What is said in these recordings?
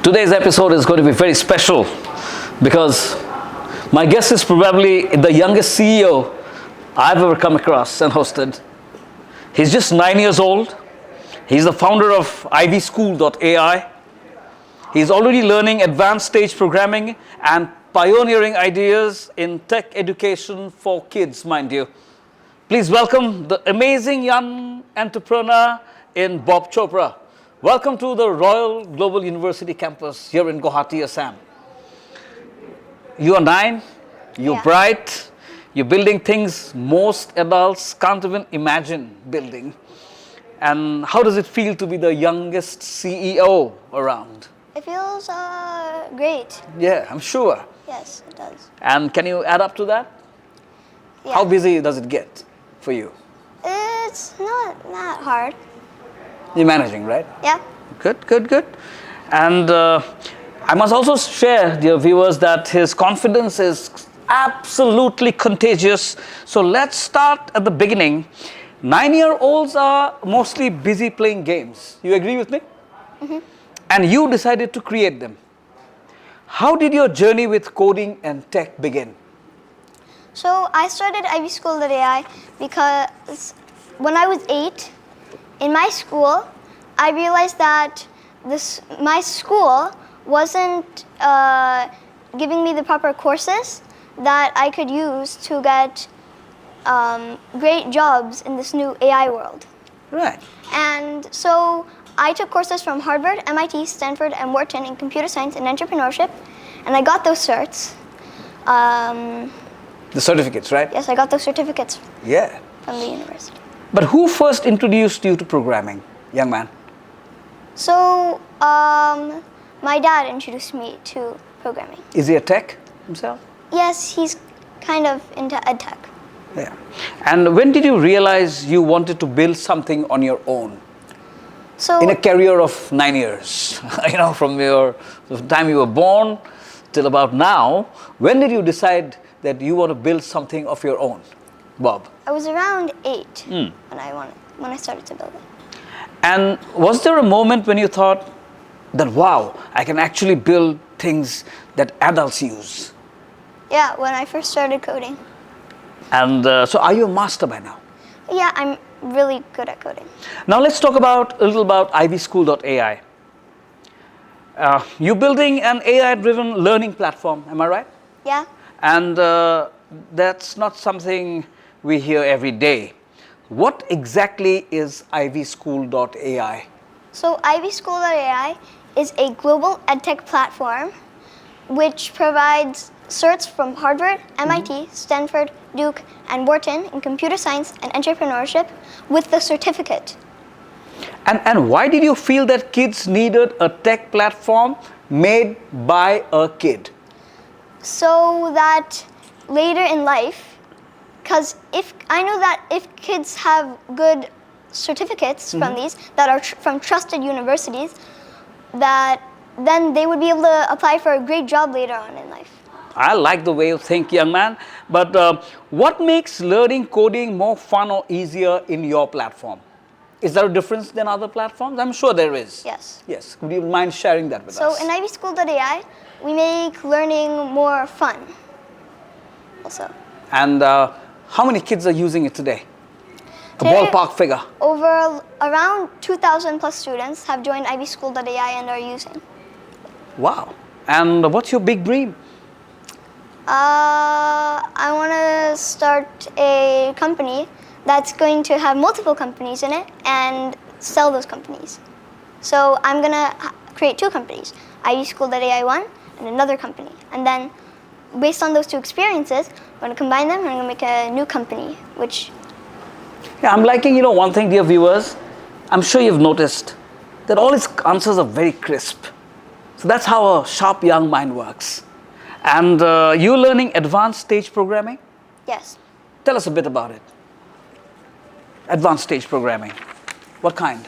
Today's episode is going to be very special because my guest is probably the youngest CEO I've ever come across and hosted. He's just 9 years old. He's the founder of IvySchool.ai. He's already learning advanced stage programming and pioneering ideas in tech education for kids, mind you. Please welcome the amazing young entrepreneur in Bob Chopra. Welcome to the Royal Global University campus here in Guwahati, Assam. You are 9, you're bright, you're building things most adults can't even imagine building. And how does it feel to be the youngest CEO around? It feels great. Yeah, I'm sure. Yes, it does. And can you add up to that? Yeah. How busy does it get for you? It's not that hard. You're managing, right? Yeah. Good. And I must also share, dear viewers, that his confidence is absolutely contagious. So let's start at the beginning. 9-year-olds are mostly busy playing games. You agree with me? Mm-hmm. And you decided to create them. How did your journey with coding and tech begin? So I started IvySchool.ai because when I was 8, in my school, I realized that my school wasn't giving me the proper courses that I could use to get great jobs in this new AI world. Right. And so I took courses from Harvard, MIT, Stanford, and Wharton in computer science and entrepreneurship, and I got those certs. The certificates, right? Yes, I got those certificates from the university. But who first introduced you to programming, young man? So, my dad introduced me to programming. Is he a tech himself? Yes, he's kind of into edtech. Yeah. And when did you realize you wanted to build something on your own? So, In a career of 9 years, from the time you were born till about now, when did you decide that you want to build something of your own, Bob? I was around 8 when I started to build it. And was there a moment when you thought that, wow, I can actually build things that adults use? Yeah, when I first started coding. And so are you a master by now? Yeah, I'm really good at coding. Now let's talk a little about IvySchool.ai. You're building an AI-driven learning platform, am I right? Yeah. And that's not something we hear every day. What exactly is IvySchool.ai? So IvySchool.ai is a global edtech platform which provides certs from Harvard, MIT, Stanford, Duke, and Wharton in computer science and entrepreneurship with the certificate. And why did you feel that kids needed a tech platform made by a kid? So that later in life, because I know that if kids have good certificates from these that are from trusted universities, that then they would be able to apply for a great job later on in life. I like the way you think, young man. But what makes learning coding more fun or easier in your platform? Is there a difference than other platforms? I'm sure there is. Yes. Yes. Would you mind sharing that with us? So in IvySchool.ai, we make learning more fun also. And how many kids are using it today? A Today, ballpark figure. Around 2,000 plus students have joined IvySchool.ai and are using. Wow. And what's your big dream? I want to start a company that's going to have multiple companies in it and sell those companies. So I'm going to create 2 companies, IvySchool.ai 1 and another company. And then based on those 2 experiences, I'm going to combine them and I'm going to make a new company, which... Yeah, I'm liking, one thing, dear viewers. I'm sure you've noticed that all his answers are very crisp. So that's how a sharp young mind works. And you're learning advanced stage programming? Yes. Tell us a bit about it. Advanced stage programming. What kind?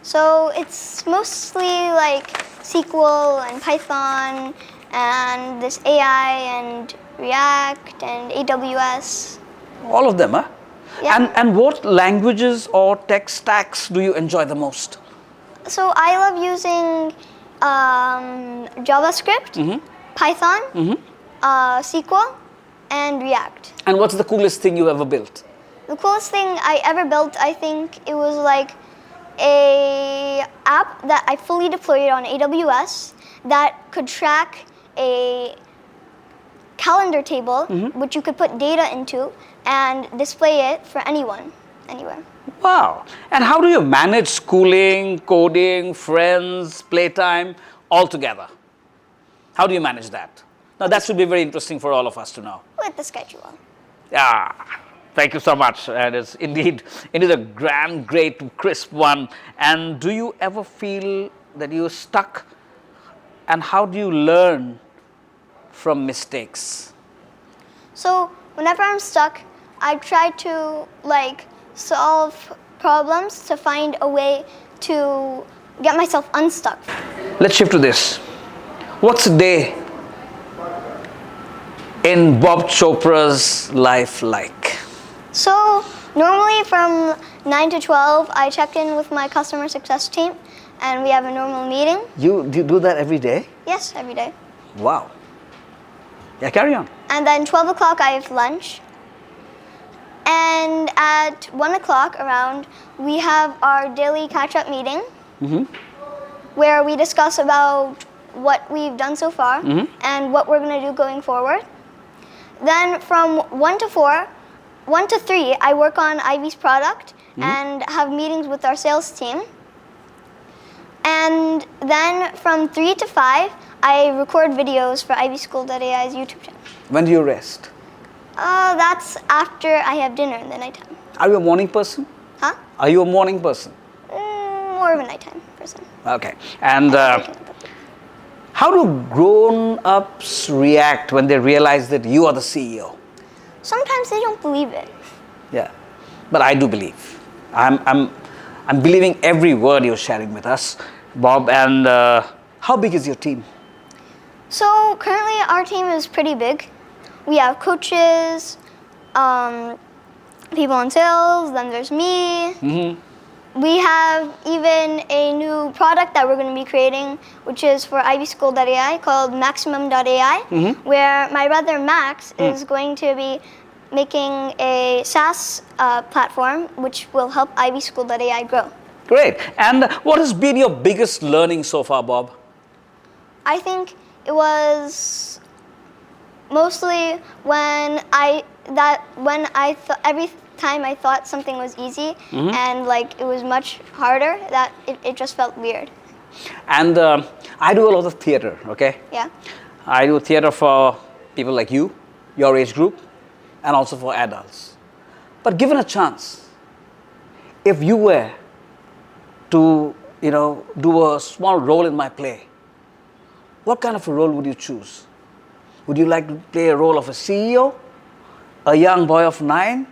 So it's mostly like SQL and Python and this AI and React and AWS. All of them, huh? Yeah. And what languages or tech stacks do you enjoy the most? So I love using JavaScript, Python, SQL, and React. And what's the coolest thing you ever built? The coolest thing I ever built, I think it was like a app that I fully deployed on AWS that could track a calendar table which you could put data into and display it for anyone, anywhere. Wow. And how do you manage schooling, coding, friends, playtime, all together? How do you manage that? Now that should be very interesting for all of us to know. With the schedule. Yeah. Thank you so much. And it's indeed, it is a grand, great, crisp one. And do you ever feel that you're stuck? And how do you learn from mistakes? So whenever I'm stuck, I try to solve problems to find a way to get myself unstuck. Let's shift to this. What's a day in Bob Chopra's life like? So normally from 9 to 12, I check in with my customer success team and we have a normal meeting. You do that every day? Yes, every day. Wow. Yeah, carry on. And then 12 o'clock, I have lunch. And at 1 o'clock around, we have our daily catch-up meeting where we discuss about what we've done so far and what we're going to do going forward. Then from 1 to 3, I work on Ivy's product and have meetings with our sales team. And then from 3 to 5, I record videos for IvySchool.ai's YouTube channel. When do you rest? That's after I have dinner in the nighttime. Are you a morning person? Huh? Are you a morning person? More of a nighttime person. Okay. And how do grown-ups react when they realize that you are the CEO? Sometimes they don't believe it. Yeah, but I do believe. I'm believing every word you're sharing with us, Bob. And how big is your team? So currently our team is pretty big. We have coaches, people in sales, then there's me. We have even a new product that we're going to be creating, which is for IvySchool.ai called Maximum.ai, where my brother Max is going to be making a SaaS platform which will help IvySchool.ai grow. Great. And what has been your biggest learning so far, Bob? I think it was mostly when every time I thought something was easy and it was much harder, that it just felt weird. And I do a lot of theater, okay? Yeah. I do theater for people like you, your age group, and also for adults. But given a chance, if you were to, do a small role in my play, what kind of a role would you choose? Would you like to play a role of a CEO, a young boy of 9,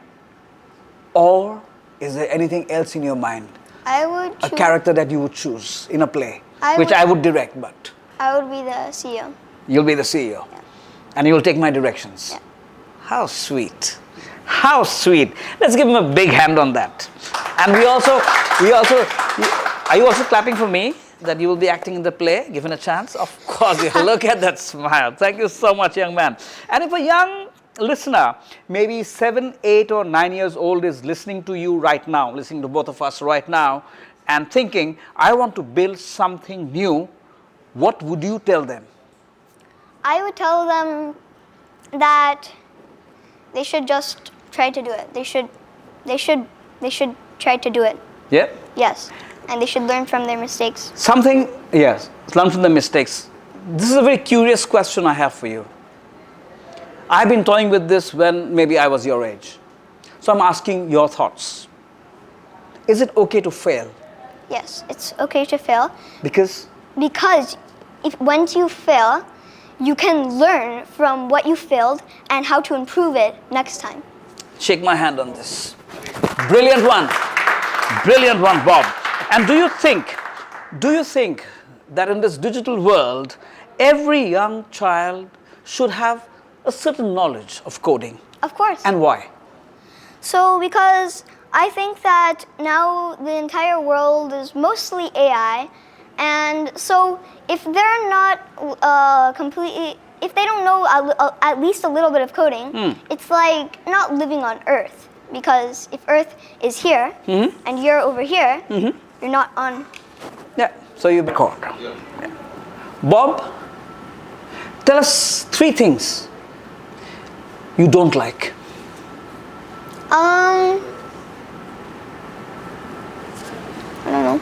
or is there anything else in your mind? I would a character that you would choose in a play, I would direct, but I would be the CEO. You'll be the CEO, and you'll take my directions. Yeah. How sweet! How sweet! Let's give him a big hand on that. And are you also clapping for me that you will be acting in the play, given a chance? Of course, look at that smile. Thank you so much, young man. And if a young listener, maybe 7, 8, or 9 years old, is listening to you right now, listening to both of us right now, and thinking, I want to build something new, what would you tell them? I would tell them that they should just try to do it. They should try to do it. Yeah? Yes. And they should learn from their mistakes. Learn from the mistakes. This is a very curious question I have for you. I've been toying with this when maybe I was your age. So I'm asking your thoughts. Is it okay to fail? Yes, it's okay to fail. Because once you fail, you can learn from what you failed and how to improve it next time. Shake my hand on this. Brilliant one. Brilliant one, Bob. And do you think that in this digital world, every young child should have a certain knowledge of coding? Of course. And why? So because I think that now the entire world is mostly AI, And so if they're not if they don't know at least a little bit of coding, it's like not living on Earth. Because if Earth is here and you're over here, you're not on. Yeah, so you record. Yeah. Bob, tell us 3 things you don't like. I don't know.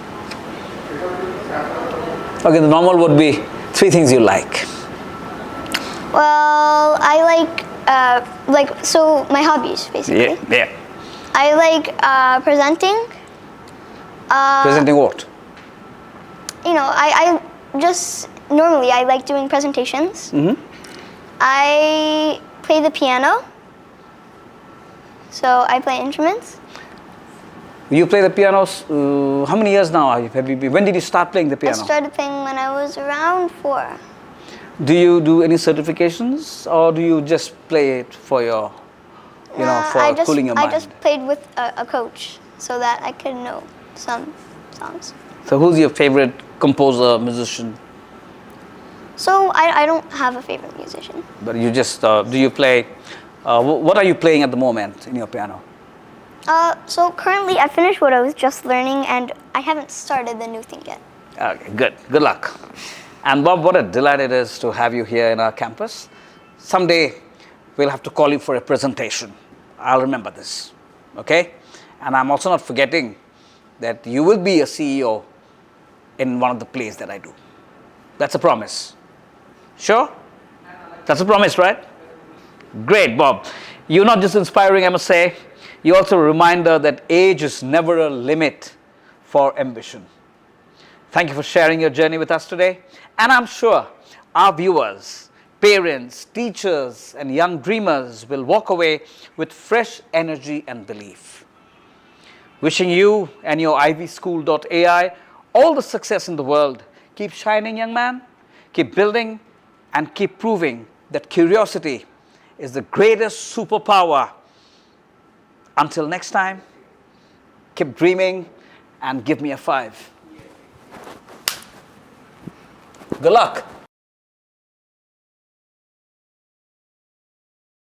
Okay, the normal would be 3 things you like. Well, I like so my hobbies basically. Yeah. I like presenting. Presenting what? You know, I just normally I like doing presentations. I play the piano. So I play instruments. You play the piano, how many years now have you been? When did you start playing the piano? I started playing when I was around 4. Do you do any certifications or do you just play it for your, cooling your mind? I just played with a coach so that I could know some songs. So who's your favorite composer, musician? So I don't have a favorite musician. But you just, do you play, what are you playing at the moment in your piano? So currently I finished what I was just learning and I haven't started the new thing yet. Okay, good. Good luck. And Bob, what a delight it is to have you here in our campus. Someday we'll have to call you for a presentation. I'll remember this, okay? And I'm also not forgetting that you will be a CEO in one of the plays that I do. That's a promise. Sure? That's a promise, right? Great, Bob. You're not just inspiring, I must say. You're also a reminder that age is never a limit for ambition. Thank you for sharing your journey with us today. And I'm sure our viewers, parents, teachers, and young dreamers will walk away with fresh energy and belief. Wishing you and your IvySchool.ai all the success in the world. Keep shining, young man. Keep building and keep proving that curiosity is the greatest superpower. Until next time, keep dreaming and give me a 5. Good luck.